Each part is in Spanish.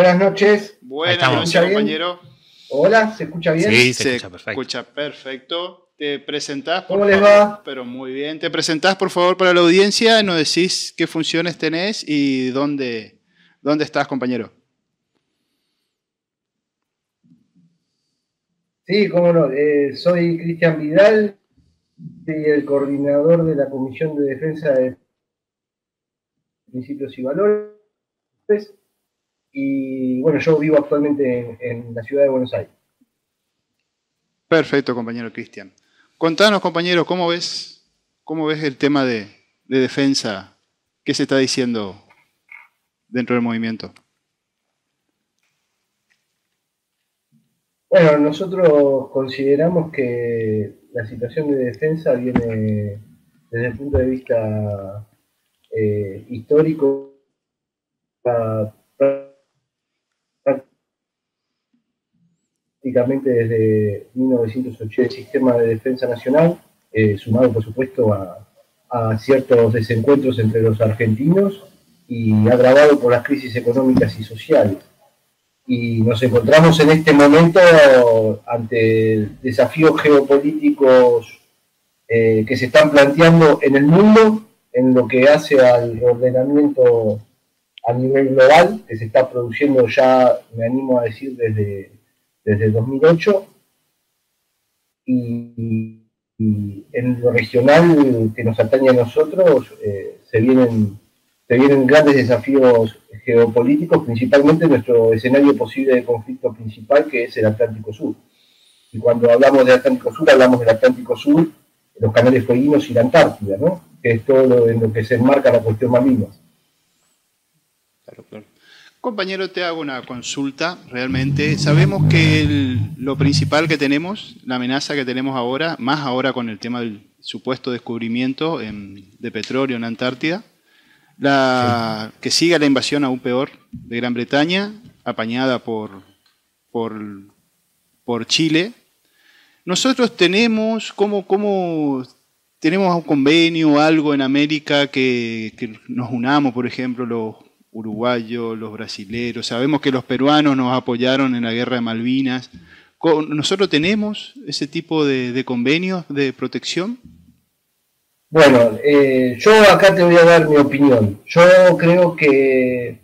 Buenas noches. Buenas noches, compañero. Hola, ¿se escucha bien? Sí, se escucha perfecto. Te presentás, por ¿Cómo favor. les va? Pero muy bien. Te presentás, por favor, para la audiencia. Nos decís qué funciones tenés y dónde estás, compañero. Sí, cómo no. Soy Cristian Vidal, soy el coordinador de la Comisión de Defensa de Principios y Valores. Y bueno, yo vivo actualmente en la ciudad de Buenos Aires. Perfecto, compañero Cristian. Contanos, compañero, ¿cómo ves el tema de defensa? ¿Qué se está diciendo dentro del movimiento? Bueno, nosotros consideramos que la situación de defensa viene desde el punto de vista histórico prácticamente desde 1980 el sistema de defensa nacional, sumado por supuesto a ciertos desencuentros entre los argentinos y agravado por las crisis económicas y sociales. Y nos encontramos en este momento ante desafíos geopolíticos que se están planteando en el mundo en lo que hace al ordenamiento a nivel global, que se está produciendo ya, me animo a decir, desde 2008, y en lo regional que nos atañe a nosotros se vienen grandes desafíos geopolíticos, principalmente nuestro escenario posible de conflicto principal, que es el Atlántico Sur. Y cuando hablamos de Atlántico Sur, hablamos del Atlántico Sur, los canales fueguinos y la Antártida, ¿no? Que es todo en lo que se enmarca la cuestión Malvinas. Claro. Compañero, te hago una consulta. Realmente sabemos que lo principal que tenemos, la amenaza que tenemos ahora, más ahora con el tema del supuesto descubrimiento de petróleo en la Antártida, que siga la invasión aún peor de Gran Bretaña, apañada por Chile. Nosotros tenemos tenemos un convenio, algo en América que nos unamos, por ejemplo, los uruguayos, los brasileros. Sabemos que los peruanos nos apoyaron en la guerra de Malvinas. ¿Nosotros tenemos ese tipo de convenios de protección? Bueno, yo acá te voy a dar mi opinión. Yo creo que,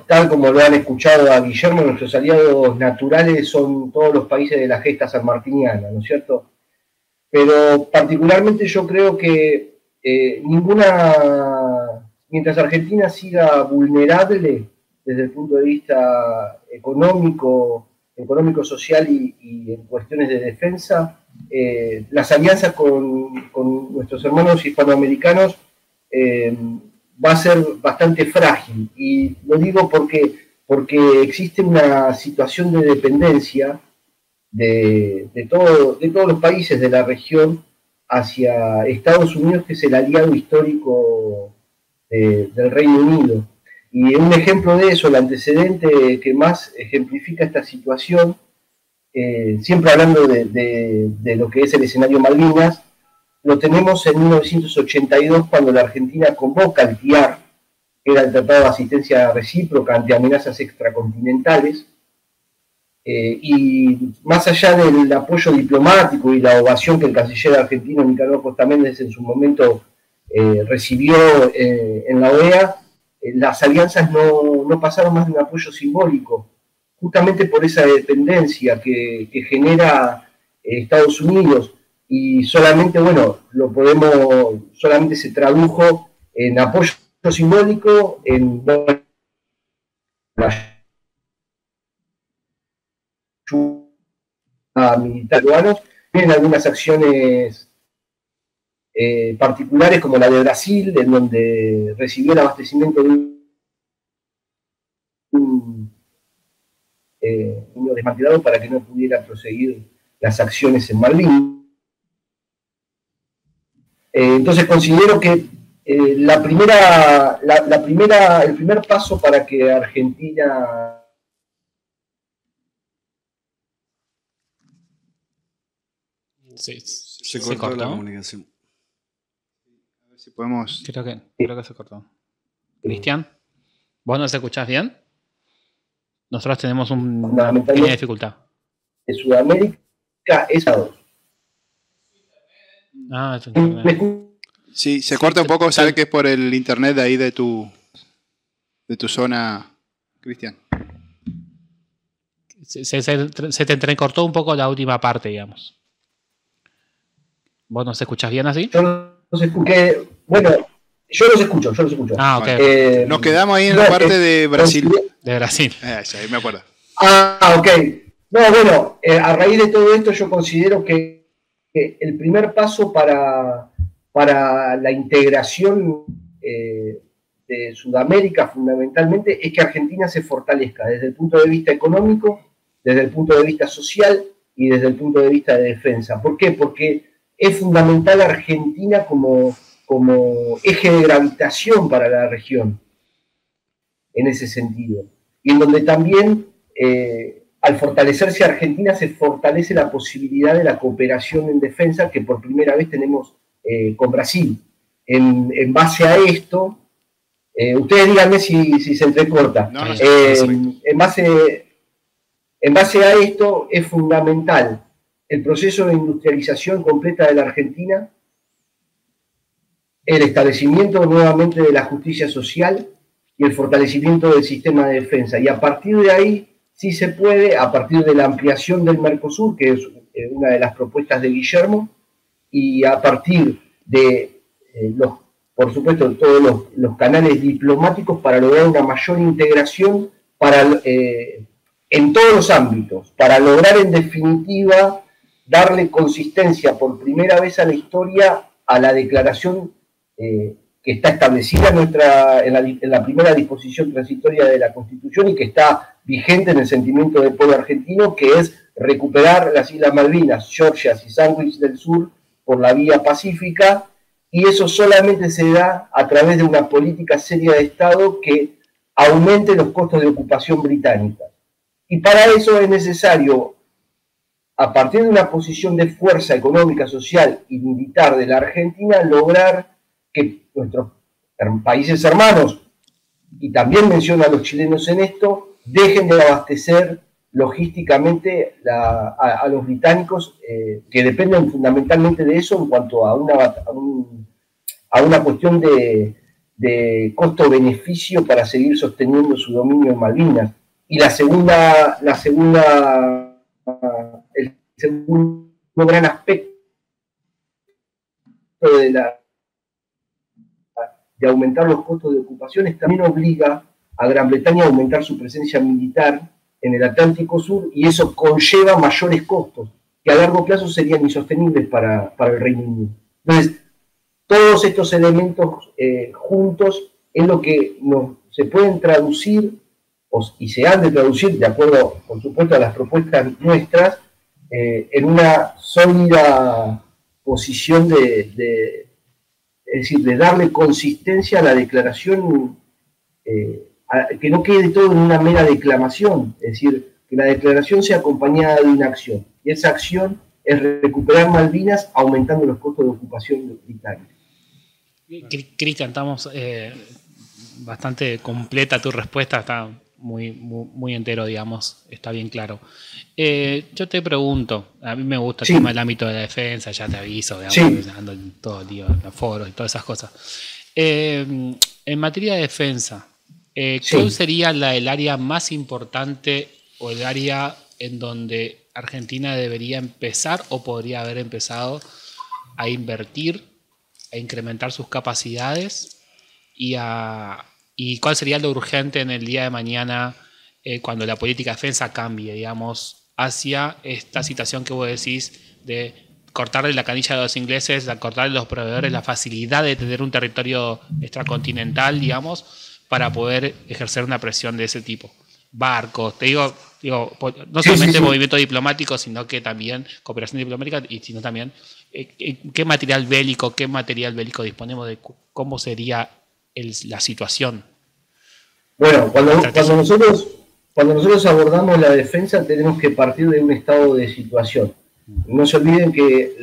tal como lo han escuchado a Guillermo, nuestros aliados naturales son todos los países de la gesta sanmartiniana, ¿no es cierto? Pero particularmente yo creo que mientras Argentina siga vulnerable desde el punto de vista económico, social y en cuestiones de defensa, las alianzas con nuestros hermanos hispanoamericanos va a ser bastante frágil. Y lo digo porque existe una situación de dependencia de todos los países de la región hacia Estados Unidos, que es el aliado histórico del Reino Unido. Y un ejemplo de eso, el antecedente que más ejemplifica esta situación, siempre hablando de lo que es el escenario Malvinas, lo tenemos en 1982, cuando la Argentina convoca al TIAR, que era el Tratado de Asistencia Recíproca ante Amenazas Extracontinentales, y más allá del apoyo diplomático y la ovación que el canciller argentino Nicanor Costa Méndez en su momento recibió en la OEA, las alianzas no pasaron más de un apoyo simbólico, justamente por esa dependencia que genera Estados Unidos, y solamente, bueno, solamente se tradujo en apoyo simbólico, en la militar peruanos, tienen algunas acciones particulares, como la de Brasil, en donde recibió el abastecimiento de un desmantelado para que no pudiera proseguir las acciones en Malvinas. Entonces considero que el primer paso para que Argentina se cortó la comunicación. A ver si podemos. Creo que se cortó. Cristian, ¿vos nos escuchás bien? nosotros tenemos una pequeña dificultad. De Sudamérica es eso internet. Sí, se corta un poco, se ve que es por el internet de ahí de tu zona, Cristian. Se te entrecortó un poco la última parte, digamos. ¿Vos nos escuchás bien así? Yo los escuché. Bueno, yo los escucho. Ah, ok. Nos quedamos ahí en la parte de Brasil. De Brasil. Sí, me acuerdo. Ok. No, bueno, a raíz de todo esto yo considero que el primer paso para la integración de Sudamérica fundamentalmente es que Argentina se fortalezca desde el punto de vista económico, desde el punto de vista social y desde el punto de vista de defensa. ¿Por qué? Porque es fundamental Argentina como eje de gravitación para la región, en ese sentido. Y en donde también, al fortalecerse Argentina, se fortalece la posibilidad de la cooperación en defensa que por primera vez tenemos con Brasil. En base a esto, ustedes díganme si se entrecorta. No, en base a esto es fundamental el proceso de industrialización completa de la Argentina, el establecimiento nuevamente de la justicia social y el fortalecimiento del sistema de defensa. Y a partir de ahí, sí se puede, a partir de la ampliación del Mercosur, que es una de las propuestas de Guillermo, y a partir de por supuesto, todos los canales diplomáticos para lograr una mayor integración en todos los ámbitos, para lograr en definitiva darle consistencia por primera vez a la historia a la declaración que está establecida en la primera disposición transitoria de la Constitución y que está vigente en el sentimiento del pueblo argentino, que es recuperar las Islas Malvinas, Georgias y Sandwich del Sur por la vía pacífica, y eso solamente se da a través de una política seria de Estado que aumente los costos de ocupación británica. Y para eso es necesario, a partir de una posición de fuerza económica, social y militar de la Argentina, lograr que nuestros países hermanos, y también menciono a los chilenos en esto, dejen de abastecer logísticamente a los británicos, que dependen fundamentalmente de eso en cuanto a una cuestión de costo-beneficio para seguir sosteniendo su dominio en Malvinas. Y el segundo gran aspecto de aumentar los costos de ocupaciones también obliga a Gran Bretaña a aumentar su presencia militar en el Atlántico Sur, y eso conlleva mayores costos que a largo plazo serían insostenibles para el Reino Unido. Entonces, todos estos elementos juntos es lo que se pueden traducir y se han de traducir, de acuerdo, por supuesto, a las propuestas nuestras, en una sólida posición es decir, de darle consistencia a la declaración, que no quede todo en una mera declamación, es decir, que la declaración sea acompañada de una acción, y esa acción es recuperar Malvinas aumentando los costos de ocupación británica. Cristian, estamos bastante completa tu respuesta, está muy entero, digamos, está bien claro. Yo te pregunto, a mí me gusta el tema del ámbito de la defensa, ya te aviso, digamos, ando en todo el día en los foros y todas esas cosas. En materia de defensa, ¿cuál sería el área más importante o el área en donde Argentina debería empezar o podría haber empezado a invertir, a incrementar sus capacidades y cuál sería lo urgente en el día de mañana cuando la política de defensa cambie, digamos, hacia esta situación que vos decís de cortarle la canilla a los ingleses, cortarle a los proveedores la facilidad de tener un territorio extracontinental, digamos, para poder ejercer una presión de ese tipo? Barcos, te digo no solamente movimiento diplomático, sino que también cooperación diplomática, y sino también qué material bélico disponemos, de cómo sería la situación. Bueno, cuando nosotros abordamos la defensa tenemos que partir de un estado de situación. No se olviden que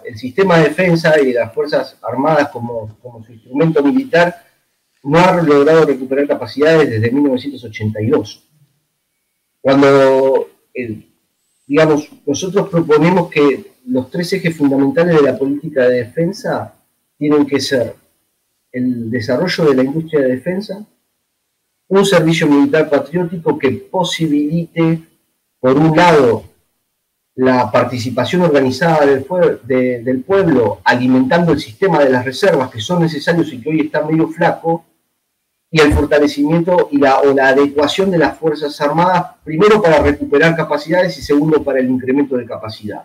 el sistema de defensa y las Fuerzas Armadas como su instrumento militar no ha logrado recuperar capacidades desde 1982. Cuando, digamos, nosotros proponemos que los 3 ejes fundamentales de la política de defensa tienen que ser el desarrollo de la industria de defensa, un servicio militar patriótico que posibilite, por un lado, la participación organizada del pueblo, alimentando el sistema de las reservas que son necesarios y que hoy está medio flaco, y el fortalecimiento o la adecuación de las Fuerzas Armadas, primero para recuperar capacidades y segundo para el incremento de capacidad.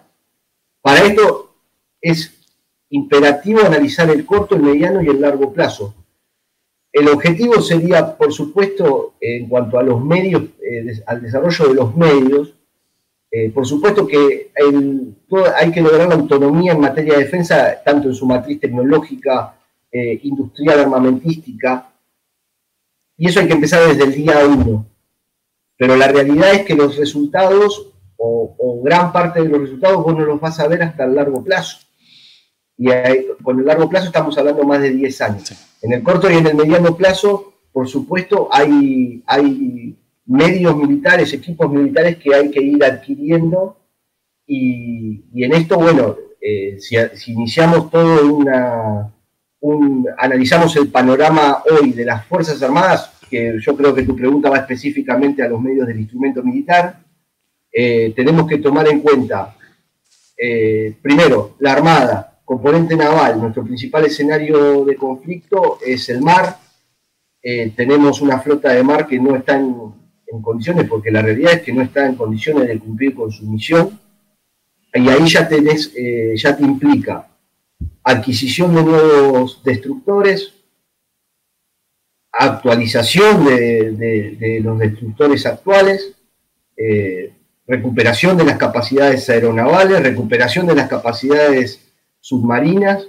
Para esto es imperativo analizar el corto, el mediano y el largo plazo. El objetivo sería, por supuesto, en cuanto a los medios, al desarrollo de los medios, por supuesto que hay que lograr la autonomía en materia de defensa, tanto en su matriz tecnológica, industrial, armamentística, y eso hay que empezar desde el día 1. Pero la realidad es que los resultados, o gran parte de los resultados, vos no los vas a ver hasta el largo plazo. Y con el largo plazo estamos hablando más de 10 años. Sí. En el corto y en el mediano plazo, por supuesto, hay medios militares, equipos militares que hay que ir adquiriendo, y en esto, bueno, si iniciamos todo analizamos el panorama hoy de las Fuerzas Armadas, que yo creo que tu pregunta va específicamente a los medios del instrumento militar, tenemos que tomar en cuenta, primero, la Armada, componente naval. Nuestro principal escenario de conflicto es el mar. Tenemos una flota de mar que no está en condiciones, porque la realidad es que no está en condiciones de cumplir con su misión, y ahí ya te implica adquisición de nuevos destructores, actualización de los destructores actuales, recuperación de las capacidades aeronavales, recuperación de las capacidades submarinas,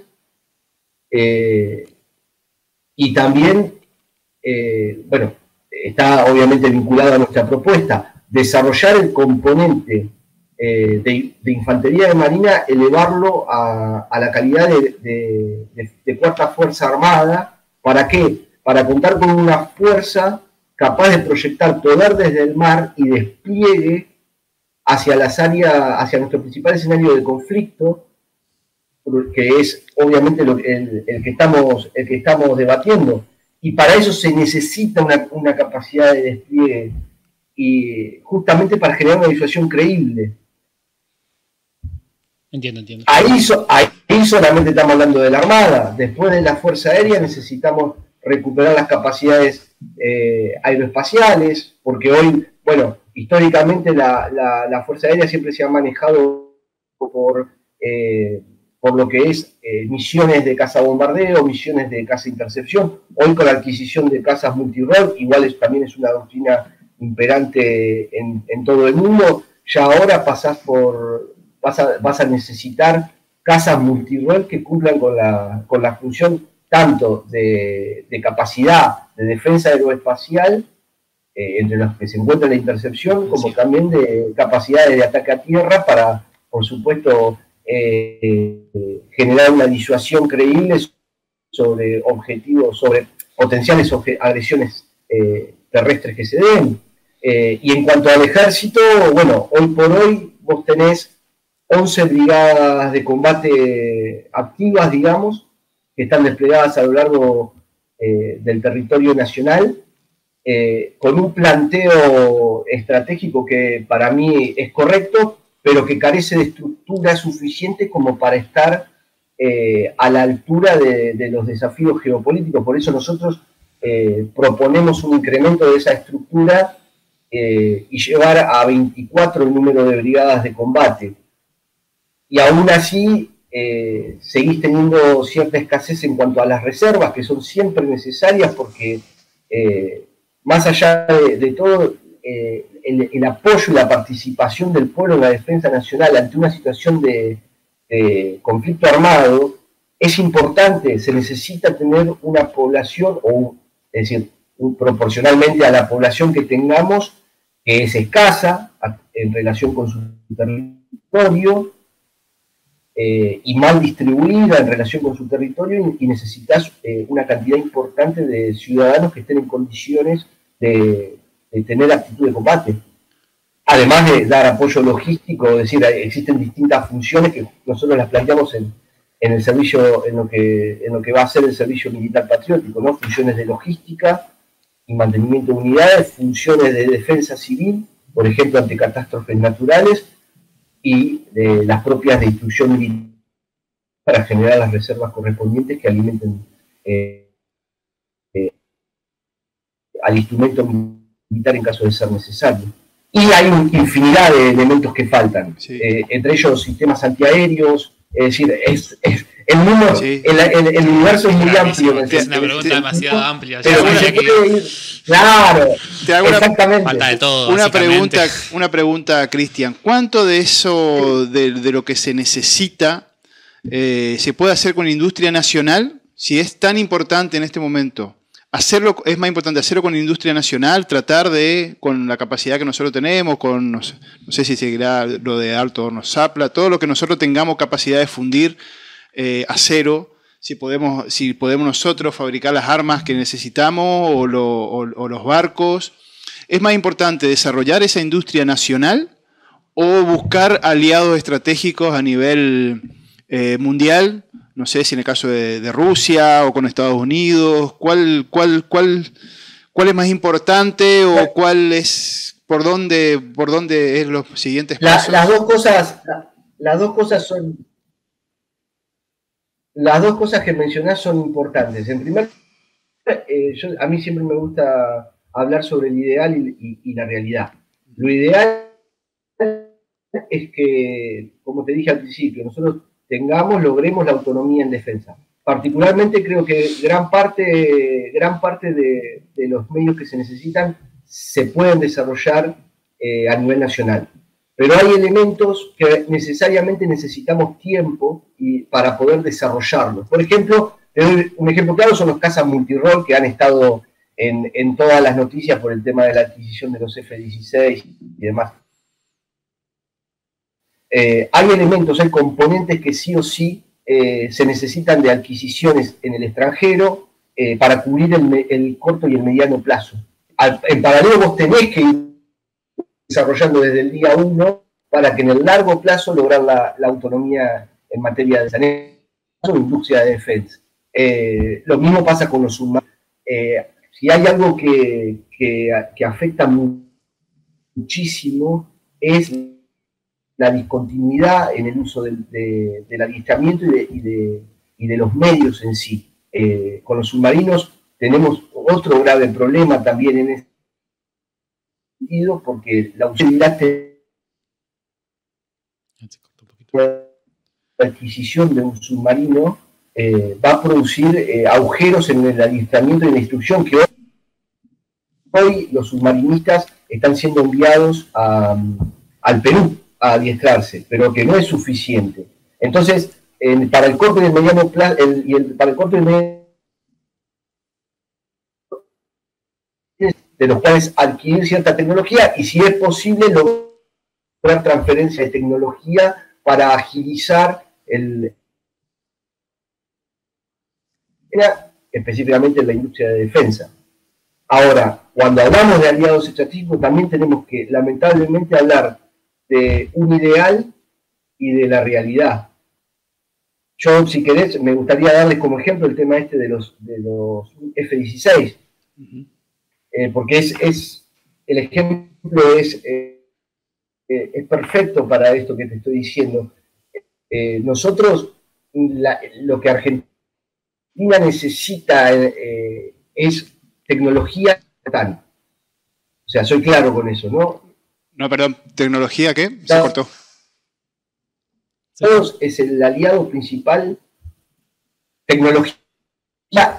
y también, bueno, está obviamente vinculado a nuestra propuesta, desarrollar el componente de infantería de marina, elevarlo a la calidad de cuarta fuerza armada. ¿Para qué? Para contar con una fuerza capaz de proyectar poder desde el mar y despliegue hacia nuestro principal escenario de conflicto, que es obviamente el que estamos debatiendo. Y para eso se necesita una capacidad de despliegue, y justamente para generar una disuasión creíble. Entiendo. Ahí solamente estamos hablando de la Armada. Después de la Fuerza Aérea necesitamos recuperar las capacidades aeroespaciales, porque hoy, bueno, históricamente la Fuerza Aérea siempre se ha manejado por lo que es misiones de caza-bombardeo, misiones de caza-intercepción. Hoy con la adquisición de cazas multirol, igual también es una doctrina imperante en todo el mundo, ya ahora vas a necesitar cazas multirol que cumplan con la función tanto de capacidad de defensa aeroespacial, entre los que se encuentra la intercepción, como también de capacidades de ataque a tierra para, por supuesto, generar una disuasión creíble sobre objetivos, sobre potenciales agresiones terrestres que se den. Y en cuanto al ejército, bueno, hoy por hoy vos tenés 11 brigadas de combate activas, digamos, que están desplegadas a lo largo del territorio nacional, con un planteo estratégico que para mí es correcto, pero que carece de estructura suficiente como para estar a la altura de los desafíos geopolíticos. Por eso nosotros proponemos un incremento de esa estructura y llevar a 24 el número de brigadas de combate. Y aún así seguís teniendo cierta escasez en cuanto a las reservas, que son siempre necesarias, porque más allá de todo, el apoyo y la participación del pueblo en la defensa nacional ante una situación de conflicto armado es importante. Se necesita tener una población, es decir, proporcionalmente a la población que tengamos, que es escasa en relación con su territorio, y mal distribuida en relación con su territorio, y necesitas una cantidad importante de ciudadanos que estén en condiciones de tener actitud de combate. además de dar apoyo logístico, es decir, existen distintas funciones que nosotros las planteamos en el servicio, en lo que va a ser el servicio militar patriótico, ¿no? Funciones de logística y mantenimiento de unidades, funciones de defensa civil, por ejemplo, ante catástrofes naturales, y de las propias de instrucción militar para generar las reservas correspondientes que alimenten al instrumento militar en caso de ser necesario. Y hay infinidad de elementos que faltan, sí. Entre ellos sistemas antiaéreos, es decir, el mundo, sí. el universo es muy amplio. Es una pregunta demasiado amplia. Pero claro, te hago exactamente. Falta de todo, una pregunta, Cristian. ¿Cuánto de eso, de lo que se necesita, se puede hacer con la industria nacional? Si es tan importante en este momento, es más importante hacerlo con la industria nacional, tratar de, con la capacidad que nosotros tenemos, con, no sé si seguirá lo de Alto Horno Zapla, todo lo que nosotros tengamos capacidad de fundir acero, si podemos nosotros fabricar las armas que necesitamos o los barcos. ¿Es más importante desarrollar esa industria nacional o buscar aliados estratégicos a nivel mundial? No sé si en el caso de Rusia o con Estados Unidos, ¿cuál es más importante o cuál es por dónde es los siguientes pasos? Las dos cosas que mencionás son importantes. En primer lugar, a mí siempre me gusta hablar sobre el ideal y la realidad. Lo ideal es que, como te dije al principio, nosotros logremos la autonomía en defensa. Particularmente creo que gran parte de los medios que se necesitan se pueden desarrollar a nivel nacional. Pero hay elementos que necesariamente necesitamos tiempo para poder desarrollarlos. Por ejemplo, un ejemplo claro son los cazas multirol que han estado en todas las noticias por el tema de la adquisición de los F-16 y demás. Hay elementos, hay componentes que sí o sí se necesitan de adquisiciones en el extranjero para cubrir el corto y el mediano plazo. En paralelo vos tenés que ir desarrollando desde el día 1 para que en el largo plazo lograr la autonomía en materia de saneamiento o industria de defensa. Lo mismo pasa con los submarinos. Si hay algo que afecta muchísimo es la discontinuidad en el uso del adiestramiento y de los medios en sí. Con los submarinos tenemos otro grave problema también en este sentido, porque la utilidad de la adquisición de un submarino va a producir agujeros en el adiestramiento y la instrucción que hoy los submarinistas están siendo enviados al Perú a adiestrarse, pero que no es suficiente. Entonces, para el corto y el mediano plazo, para el corto y el mediano, de los cuales adquirir cierta tecnología y si es posible lograr transferencia de tecnología para agilizar específicamente en la industria de defensa. Ahora, cuando hablamos de aliados estratégicos, también tenemos que, lamentablemente, hablar de un ideal y de la realidad. Yo, si querés, me gustaría darles como ejemplo el tema de los F-16, porque el ejemplo es perfecto para esto que te estoy diciendo. Nosotros, lo que Argentina necesita es tecnología total. O sea, soy claro con eso, ¿no? No, perdón, ¿tecnología qué? Se cortó. Todos es el aliado principal, tecnología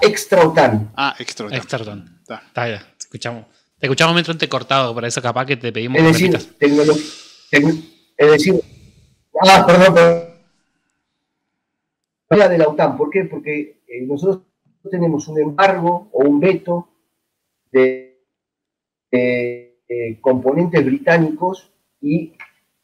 extra-OTAN. Extra-OTAN. Extra-OTAN. Está bien, te escuchamos mientras entrecortado, por eso capaz que te pedimos es decir, perdón. De la OTAN, ¿por qué? Porque nosotros tenemos un embargo o un veto de componentes británicos y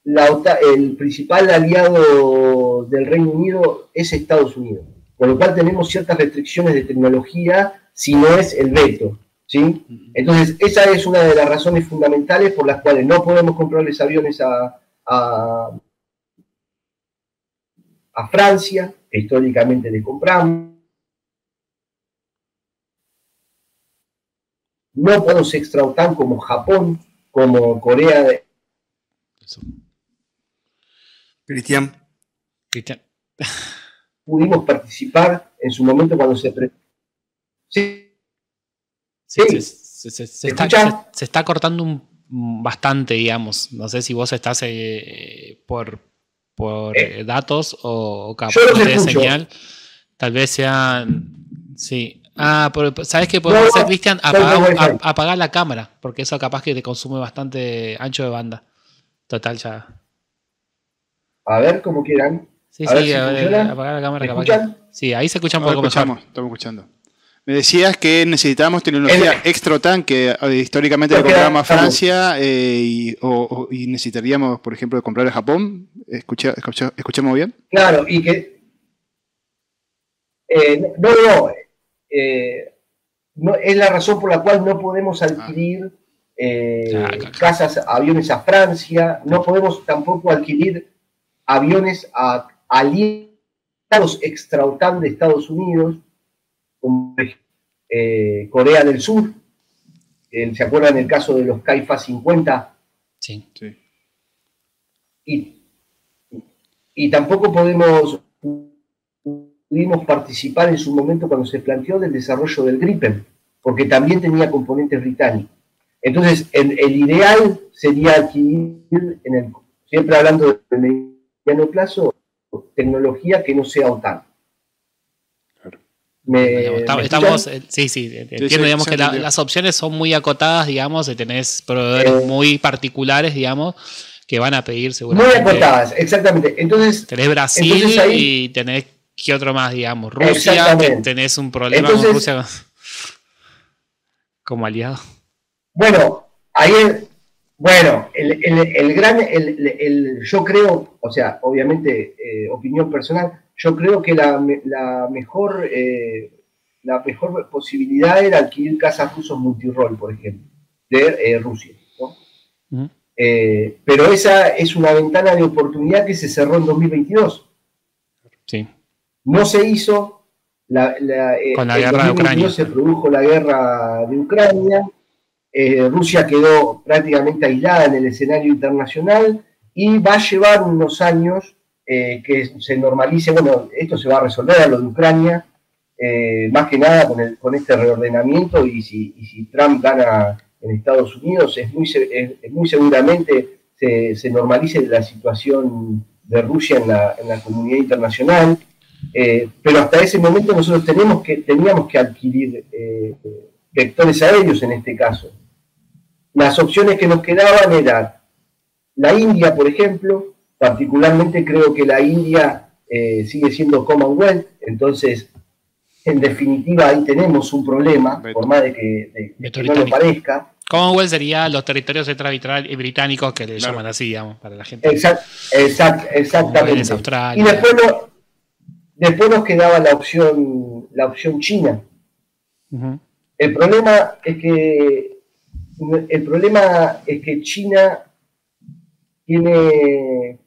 el principal aliado del Reino Unido es Estados Unidos, con lo cual tenemos ciertas restricciones de tecnología si no es el veto. ¿sí? Entonces, esa es una de las razones fundamentales por las cuales no podemos comprarles aviones a Francia, que históricamente les compramos. No podemos extra-OTAN como Japón, como Corea de... Cristian. Pudimos participar en su momento cuando se... Sí. Se está cortando bastante, digamos. No sé si vos estás por datos o capaz de señal. Tal vez sea... Sí. ¿Sabes qué podemos hacer, Cristian? Apagar la cámara, porque eso capaz que te consume bastante ancho de banda. Total, ya. A ver, como quieran. Sí, apagar la cámara. ¿Me escuchan? Sí, ahí se escucha un poco mejor. Estamos escuchando. Me decías que necesitamos tecnología extra-OTAN, que históricamente la compramos a Francia, y necesitaríamos, por ejemplo, comprar a Japón. ¿Escuchamos bien? Claro, y que... no, es la razón por la cual no podemos adquirir aviones a Francia, no podemos tampoco adquirir aviones a aliados extra-OTAN de Estados Unidos, como Corea del Sur. ¿Se acuerdan el caso de los Kaifa 50? Sí. Y tampoco pudimos participar en su momento cuando se planteó del desarrollo del Gripen, porque también tenía componentes británicos. Entonces, el ideal sería adquirir, siempre hablando de mediano plazo, tecnología que no sea OTAN. Entiendo, digamos que las opciones son muy acotadas, digamos, y tenés proveedores muy particulares, digamos, que van a pedir seguramente. Muy acotadas, exactamente. Entonces, tenés Brasil y tenés... ¿Qué otro más, digamos? Rusia, que tenés un problema con Rusia como aliado. Bueno, yo creo, o sea, obviamente, opinión personal, yo creo que la mejor posibilidad era adquirir cazas rusos multirol, por ejemplo, de Rusia, ¿no? Uh-huh. Pero esa es una ventana de oportunidad que se cerró en 2022. Sí. No se hizo, con la guerra de Ucrania. Se produjo la guerra de Ucrania, Rusia quedó prácticamente aislada en el escenario internacional y va a llevar unos años que se normalice. Bueno, esto se va a resolver a lo de Ucrania, más que nada con este reordenamiento, y si Trump gana en Estados Unidos, muy seguramente se normalice la situación de Rusia en la comunidad internacional. Pero hasta ese momento nosotros teníamos que adquirir vectores aéreos en este caso. Las opciones que nos quedaban eran la India, por ejemplo. Particularmente creo que la India sigue siendo Commonwealth, entonces en definitiva ahí tenemos un problema, por más de que no lo parezca. Commonwealth sería los territorios británicos, que le llaman así, digamos, para la gente. Exactamente. Australia. Y después nos quedaba la opción China. Uh-huh. El problema es que China tiene...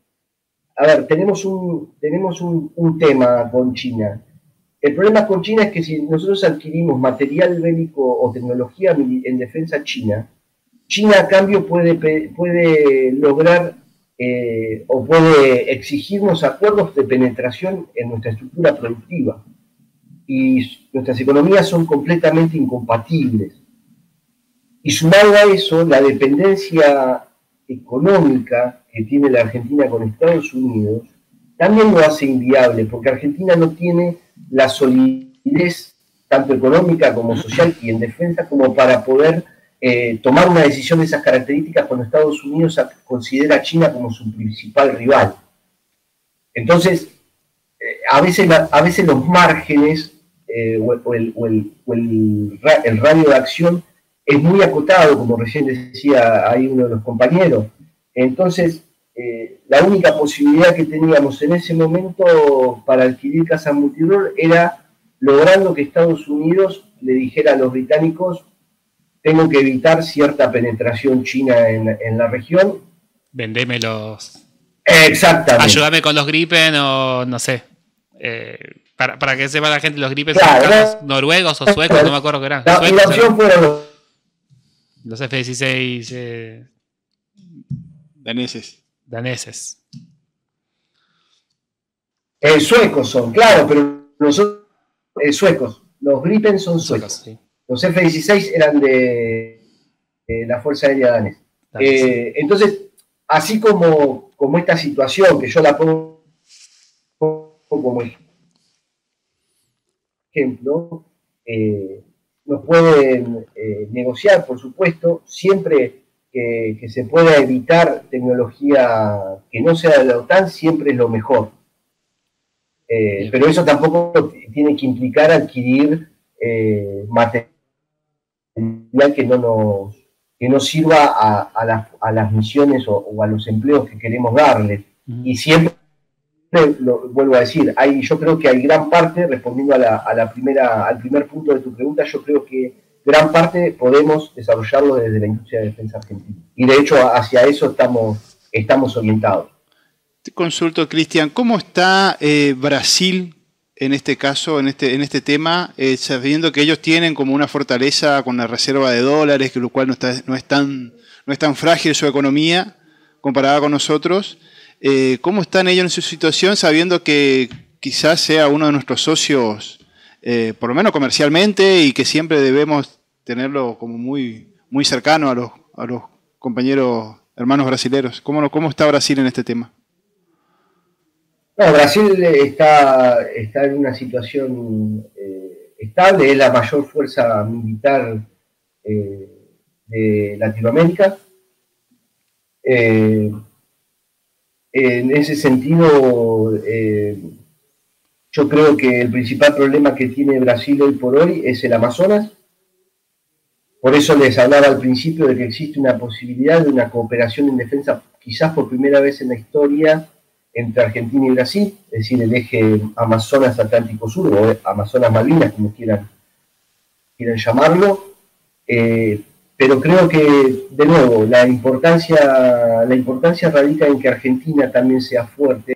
A ver, tenemos un tema con China. El problema con China es que si nosotros adquirimos material bélico o tecnología en defensa china, China a cambio puede lograr o puede exigirnos acuerdos de penetración en nuestra estructura productiva. Y nuestras economías son completamente incompatibles. Y sumado a eso, la dependencia económica que tiene la Argentina con Estados Unidos también lo hace inviable, porque Argentina no tiene la solidez tanto económica como social y en defensa como para poder tomar una decisión de esas características cuando Estados Unidos considera a China como su principal rival. Entonces, a veces los márgenes el radio de acción es muy acotado, como recién decía ahí uno de los compañeros. Entonces, la única posibilidad que teníamos en ese momento para adquirir casas multirol era logrando que Estados Unidos le dijera a los británicos: tengo que evitar cierta penetración china en la región. Vendémelos. Exactamente. Ayúdame con los Gripen o no sé. Para que sepa la gente, los Gripen claro, son carros noruegos o suecos, no me acuerdo qué eran. La opción fueron los F-16 daneses. Suecos son, claro, pero nosotros suecos. Los Gripen son suecos. Sí. Los F-16 eran de la Fuerza Aérea Danesa. Entonces, así como esta situación, que yo la pongo como ejemplo, nos pueden negociar, por supuesto, siempre que se pueda evitar tecnología que no sea de la OTAN, siempre es lo mejor. Pero eso tampoco tiene que implicar adquirir material que no sirva a las misiones o a los empleos que queremos darle. Y siempre, lo vuelvo a decir, yo creo que hay gran parte, respondiendo al primer punto de tu pregunta, yo creo que gran parte podemos desarrollarlo desde la industria de defensa argentina. Y de hecho hacia eso estamos orientados. Te consulto, Cristian, ¿cómo está Brasil en este caso, en este tema, sabiendo que ellos tienen como una fortaleza con la reserva de dólares, que lo cual no es tan frágil su economía comparada con nosotros? ¿Cómo están ellos en su situación, sabiendo que quizás sea uno de nuestros socios, por lo menos comercialmente, y que siempre debemos tenerlo como muy, muy cercano a los compañeros hermanos brasileros? ¿Cómo está Brasil en este tema? No, Brasil está en una situación estable, es la mayor fuerza militar de Latinoamérica. En ese sentido, yo creo que el principal problema que tiene Brasil hoy por hoy es el Amazonas. Por eso les hablaba al principio de que existe una posibilidad de una cooperación en defensa, quizás por primera vez en la historia, entre Argentina y Brasil, es decir, el eje Amazonas-Atlántico Sur, o Amazonas-Malvinas, como quieran llamarlo. Pero creo que, de nuevo, la importancia radica en que Argentina también sea fuerte,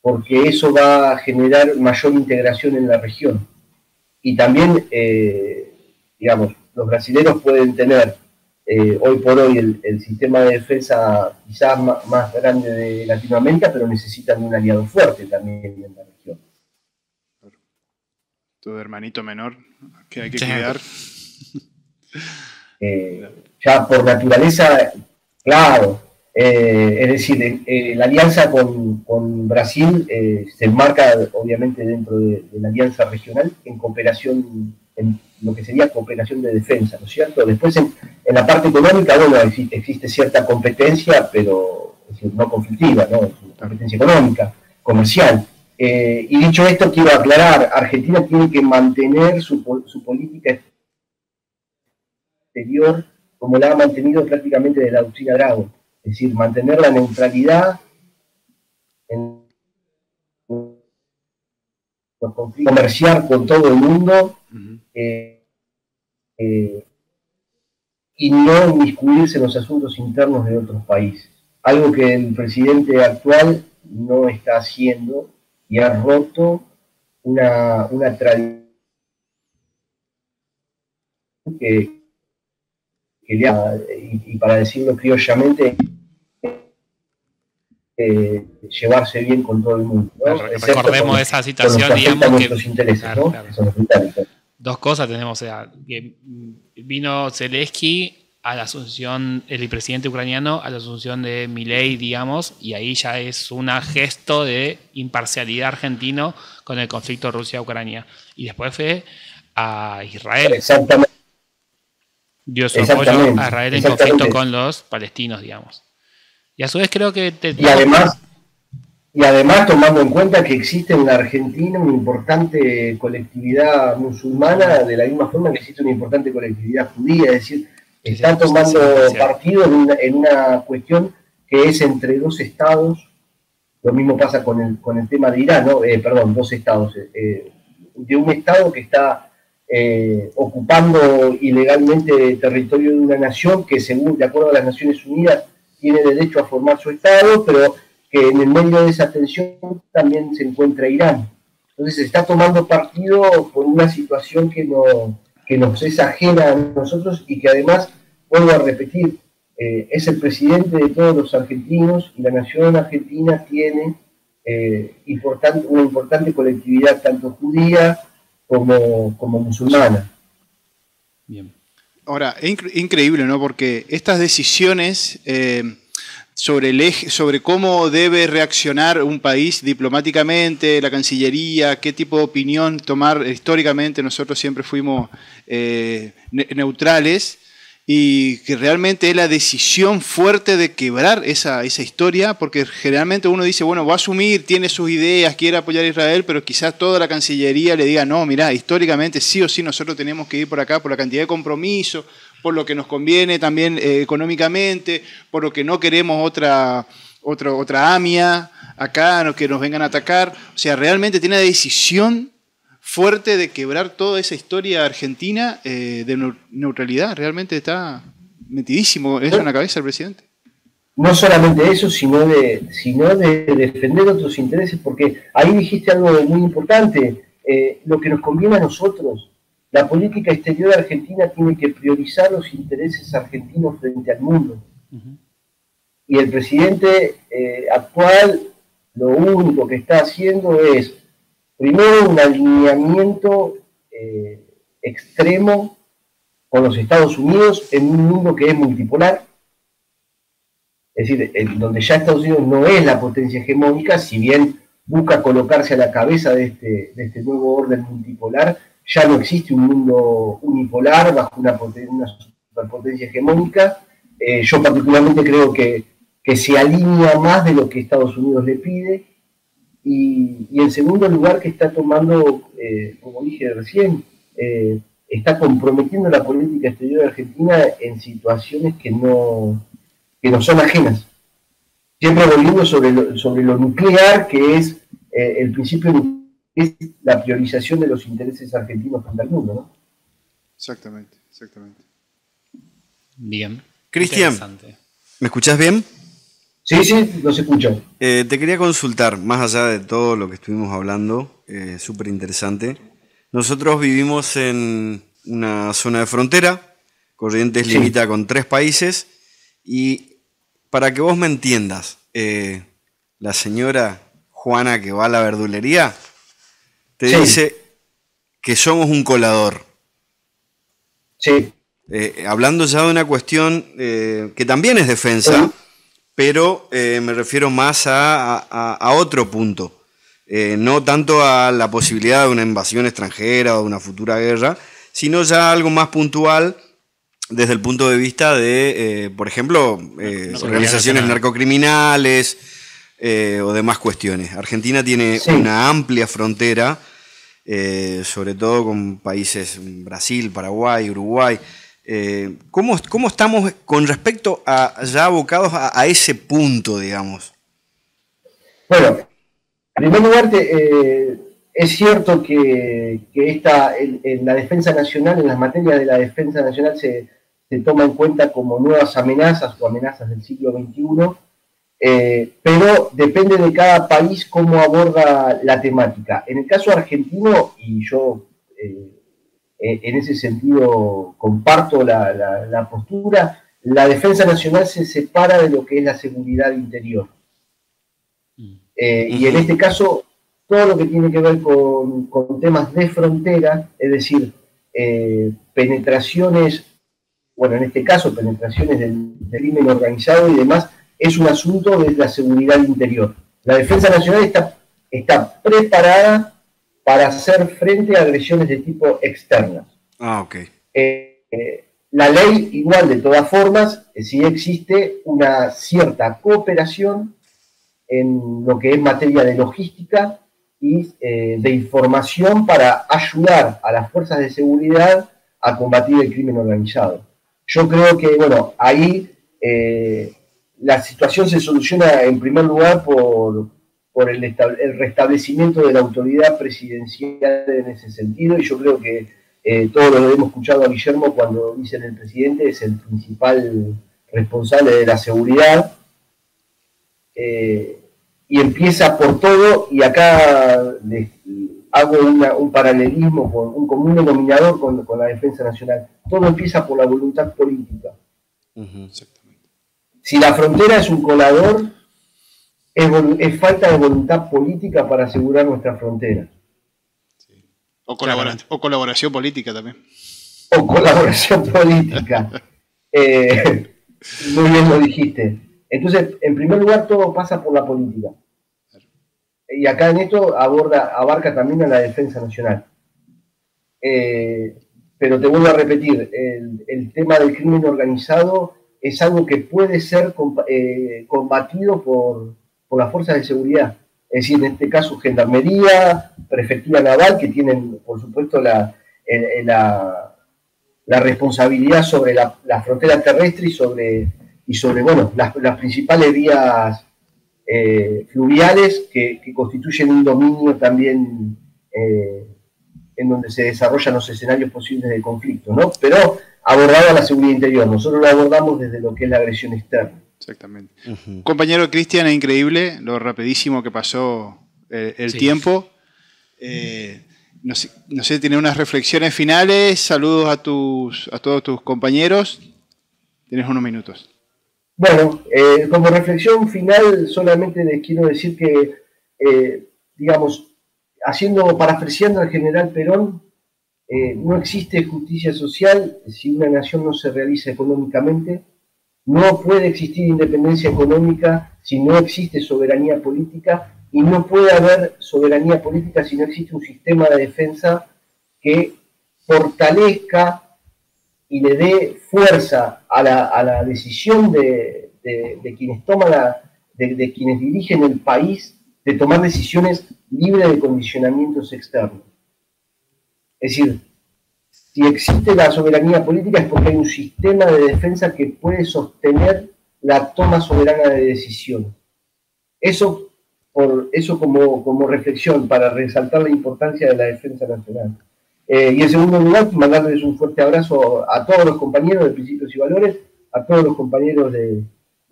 porque eso va a generar mayor integración en la región. Y también, digamos, los brasileños pueden tener hoy por hoy el sistema de defensa quizás más grande de Latinoamérica, pero necesitan un aliado fuerte también en la región. Tu hermanito menor que hay que cuidar. Ya por naturaleza, claro, es decir, la alianza con Brasil se enmarca obviamente dentro de la alianza regional en cooperación, en lo que sería cooperación de defensa, ¿no es cierto? Después en la parte económica, bueno, existe cierta competencia, pero es decir, no conflictiva, ¿no? Es una competencia económica, comercial. Y dicho esto, quiero aclarar, Argentina tiene que mantener su política exterior como la ha mantenido prácticamente desde la doctrina Drago, es decir, mantener la neutralidad en los conflictos, comerciar con todo el mundo y no inmiscuirse en los asuntos internos de otros países, algo que el presidente actual no está haciendo y ha roto una tradición que y para decirlo criollamente, llevarse bien con todo el mundo, ¿no? Recordemos esa situación, digamos, que intereses, claro, ¿no? Claro. Son los vitales. Dos cosas tenemos, o sea, que vino Zelensky a la asunción, el presidente ucraniano, a la asunción de Milei, digamos, y ahí ya es un gesto de imparcialidad argentino con el conflicto Rusia-Ucrania. Y después fue a Israel. Exactamente. Dio su apoyo a Israel en conflicto con los palestinos, digamos. Y a su vez creo que... Y además, tomando en cuenta que existe en la Argentina una importante colectividad musulmana, de la misma forma que existe una importante colectividad judía, es decir, está tomando partido en una cuestión que es entre dos estados. Lo mismo pasa con el tema de Irán, ¿no? Dos estados. De un estado que está ocupando ilegalmente territorio de una nación que, según, de acuerdo a las Naciones Unidas, tiene derecho a formar su Estado, pero que en el medio de esa tensión también se encuentra Irán. Entonces se está tomando partido por una situación que nos es ajena a nosotros y que además, vuelvo a repetir, es el presidente de todos los argentinos y la nación argentina tiene una importante colectividad tanto judía como musulmana. Bien. Ahora, es increíble, ¿no? Porque estas decisiones sobre cómo debe reaccionar un país diplomáticamente, la Cancillería, qué tipo de opinión tomar históricamente, nosotros siempre fuimos neutrales, y que realmente es la decisión fuerte de quebrar esa historia, porque generalmente uno dice, bueno, va a asumir, tiene sus ideas, quiere apoyar a Israel, pero quizás toda la Cancillería le diga, no, mirá, históricamente sí o sí nosotros tenemos que ir por acá por la cantidad de compromiso, por lo que nos conviene también económicamente, por lo que no queremos otra AMIA acá, que nos vengan a atacar. O sea, realmente tiene la decisión fuerte de quebrar toda esa historia argentina de neutralidad. Realmente está metidísimo eso en la cabeza del presidente. No solamente eso, sino de defender otros intereses, porque ahí dijiste algo muy importante, lo que nos conviene a nosotros. La política exterior argentina tiene que priorizar los intereses argentinos frente al mundo. Uh-huh. Y el presidente actual lo único que está haciendo es, primero, un alineamiento extremo con los Estados Unidos en un mundo que es multipolar. Es decir, donde ya Estados Unidos no es la potencia hegemónica, si bien busca colocarse a la cabeza de este nuevo orden multipolar, ya no existe un mundo unipolar bajo una superpotencia hegemónica. Yo particularmente creo que se alinea más de lo que Estados Unidos le pide. Y en segundo lugar, que está tomando, como dije recién, está comprometiendo la política exterior de Argentina en situaciones que no son ajenas. Siempre volviendo sobre lo nuclear, que es el principio, es la priorización de los intereses argentinos frente al mundo, ¿no? Exactamente. Bien. Cristian, ¿me escuchás bien? Sí, los escucho. Te quería consultar, más allá de todo lo que estuvimos hablando, súper interesante. Nosotros vivimos en una zona de frontera, Corrientes limita con 3 países, y para que vos me entiendas, la señora Juana que va a la verdulería te dice que somos un colador. Sí. Hablando ya de una cuestión que también es defensa, pero me refiero más a otro punto. No tanto a la posibilidad de una invasión extranjera o de una futura guerra, sino ya algo más puntual desde el punto de vista de, por ejemplo, organizaciones narcocriminales o demás cuestiones. Argentina tiene una amplia frontera, sobre todo con países Brasil, Paraguay, Uruguay. ¿Cómo estamos con respecto a ya abocados a ese punto, digamos? Bueno, en primer lugar, es cierto que en la defensa nacional, en las materias de la defensa nacional se toma en cuenta como nuevas amenazas o amenazas del siglo XXI, pero depende de cada país cómo aborda la temática. En el caso argentino, y yo en ese sentido comparto la postura, la defensa nacional se separa de lo que es la seguridad interior. Y en este caso, todo lo que tiene que ver con temas de frontera, es decir, penetraciones, bueno, en este caso, penetraciones del crimen organizado y demás, es un asunto de la seguridad interior. La defensa nacional está preparada para hacer frente a agresiones de tipo externas. Ok. La ley, igual, de todas formas, sí existe una cierta cooperación en lo que es materia de logística y de información para ayudar a las fuerzas de seguridad a combatir el crimen organizado. Yo creo que, bueno, ahí la situación se soluciona en primer lugar por el restablecimiento de la autoridad presidencial en ese sentido, y yo creo que todos lo hemos escuchado a Guillermo cuando dicen el presidente es el principal responsable de la seguridad, y empieza por todo, y acá hago un paralelismo, un común denominador con la defensa nacional. Todo empieza por la voluntad política. Exactamente. Si la frontera es un colador, es falta de voluntad política para asegurar nuestra frontera. Sí. O colaboración política también. O colaboración política. Muy bien lo dijiste. Entonces, en primer lugar, todo pasa por la política. Y acá en esto abarca también a la defensa nacional. Pero te vuelvo a repetir, el tema del crimen organizado es algo que puede ser combatido por las fuerzas de seguridad. Es decir, en este caso, Gendarmería, Prefectura Naval, que tienen, por supuesto, la responsabilidad sobre la frontera terrestre y sobre bueno, las principales vías fluviales que constituyen un dominio también en donde se desarrollan los escenarios posibles de conflicto, ¿no? Pero abordado a la seguridad interior. Nosotros lo abordamos desde lo que es la agresión externa. Exactamente. Compañero Cristian, es increíble lo rapidísimo que pasó el tiempo. No sé, ¿tiene unas reflexiones finales? Saludos a todos tus compañeros. Tienes unos minutos. Bueno, como reflexión final, solamente les quiero decir que, digamos, parafraseando al general Perón, no existe justicia social si una nación no se realiza económicamente, no puede existir independencia económica si no existe soberanía política, y no puede haber soberanía política si no existe un sistema de defensa que fortalezca y le dé fuerza a la decisión de quienes de quienes dirigen el país, de tomar decisiones libres de condicionamientos externos. Es decir, si existe la soberanía política es porque hay un sistema de defensa que puede sostener la toma soberana de decisiones. Eso como reflexión para resaltar la importancia de la defensa nacional. Y en segundo lugar, mandarles un fuerte abrazo a todos los compañeros de Principios y Valores, a todos los compañeros del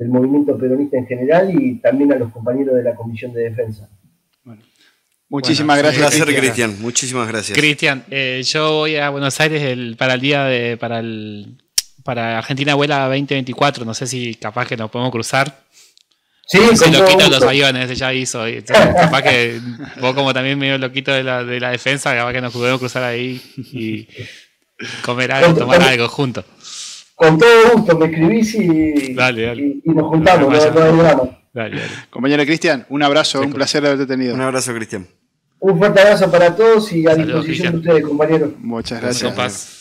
movimiento peronista en general y también a los compañeros de la Comisión de Defensa. Bueno, muchísimas gracias. Un placer, Cristian. Muchísimas gracias. Cristian, yo voy a Buenos Aires para Argentina Vuela 2024. No sé si capaz que nos podemos cruzar. Sí, ese loquito de los aviones ya hizo. Capaz que vos, como también medio loquito de la defensa, capaz que nos podemos cruzar ahí y comer algo, tomar algo juntos. Con todo gusto, me escribís y nos juntamos, no hay drama. Dale. Compañero Cristian, un abrazo, un placer haberte tenido. Un abrazo, Cristian. Un fuerte abrazo para todos y a Saludos, disposición Cristian. de ustedes, compañeros. Muchas gracias.